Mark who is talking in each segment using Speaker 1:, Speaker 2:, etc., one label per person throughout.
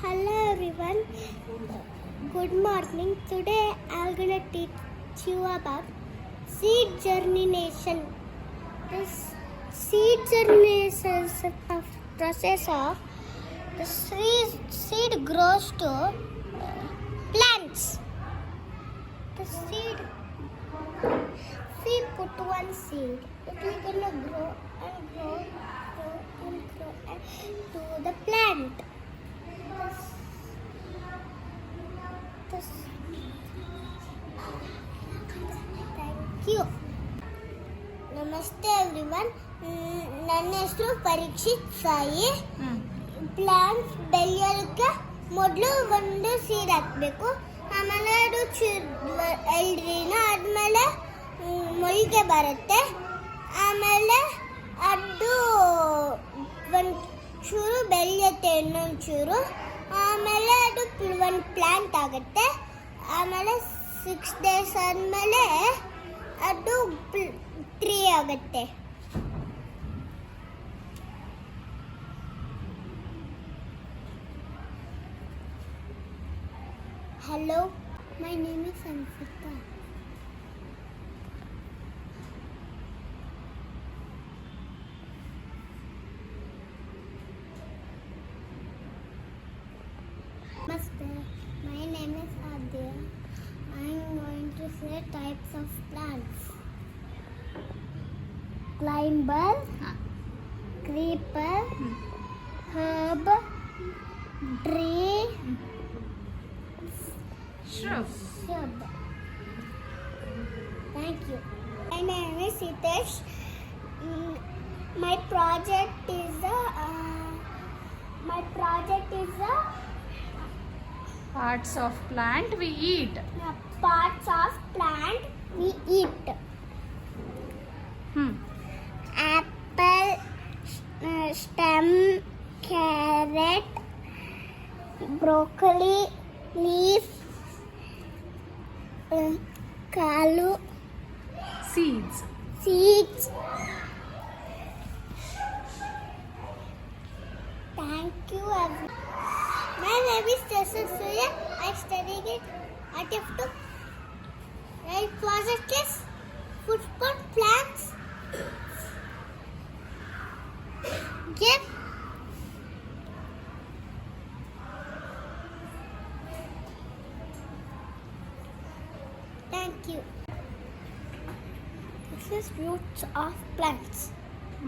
Speaker 1: Hello everyone. Good morning. Today I'm gonna teach you about seed germination. This seed germination is a process of the seed grows to plants. The seed, we put one seed, it will gonna grow and grow and to the plant. Thank you. ನಮಸ್ತೆ everyone. ನನ್ನ ಹೆಸರು Parikshit Sai. Plants ಬೆಳೆಯೋದಕ್ಕೆ ಮೊದಲು ಒಂದು seed ಹಾಕಬೇಕು. ಆಮೇಲೆ ಅದು 2 ದಿನ ಆದಮೇಲೆ ಮೊಳಕೆ ಬರುತ್ತೆ. ಆಮೇಲೆ ಅದು ಒಂಚೂರು ಬೆಳೆಯುತ್ತೆ, ಇನ್ನೊಂಚೂರು. ಆಮೇಲೆ ಅದು ಒಂದು ಪ್ಲಾಂಟ್ ಆಗುತ್ತೆ. ಆಮೇಲೆ 6 days ಆದಮೇಲೆ ಅದು ಟ್ರೀ ಆಗುತ್ತೆ. Hello, my name is Ansita. Namaste. My name is Adya. I am going to say types of plants. Climber, creeper, herb, tree,
Speaker 2: shrub.
Speaker 1: Thank you. My name is Hitesh. My project is
Speaker 2: Parts of plant we eat.
Speaker 1: parts of plant we eat. Apple, stem, carrot, broccoli, leaf, kalu,
Speaker 2: Seeds.
Speaker 1: seeds. Thank you. My name is Jason Surya. I studied it at F2. My project is football plants. Give. Thank you. This is roots of plants.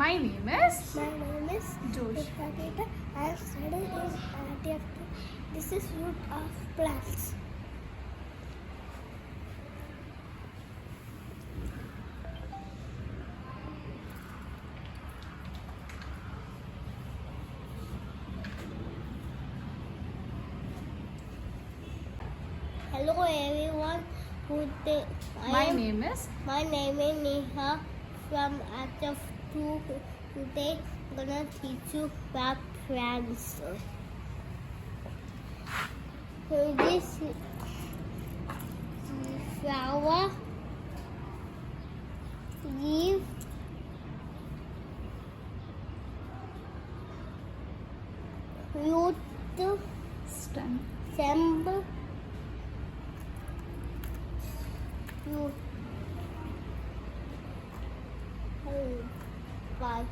Speaker 2: My name is
Speaker 1: My name is
Speaker 2: Josh.
Speaker 1: Nikita. I have studied in RTF. This is root of plants. Hello everyone.
Speaker 2: My name is
Speaker 1: My name is Neha from RTF 2. Today I'm gonna teach you about plants. So this is flower, leaf, root,
Speaker 2: stem.
Speaker 1: stem, root. Bye.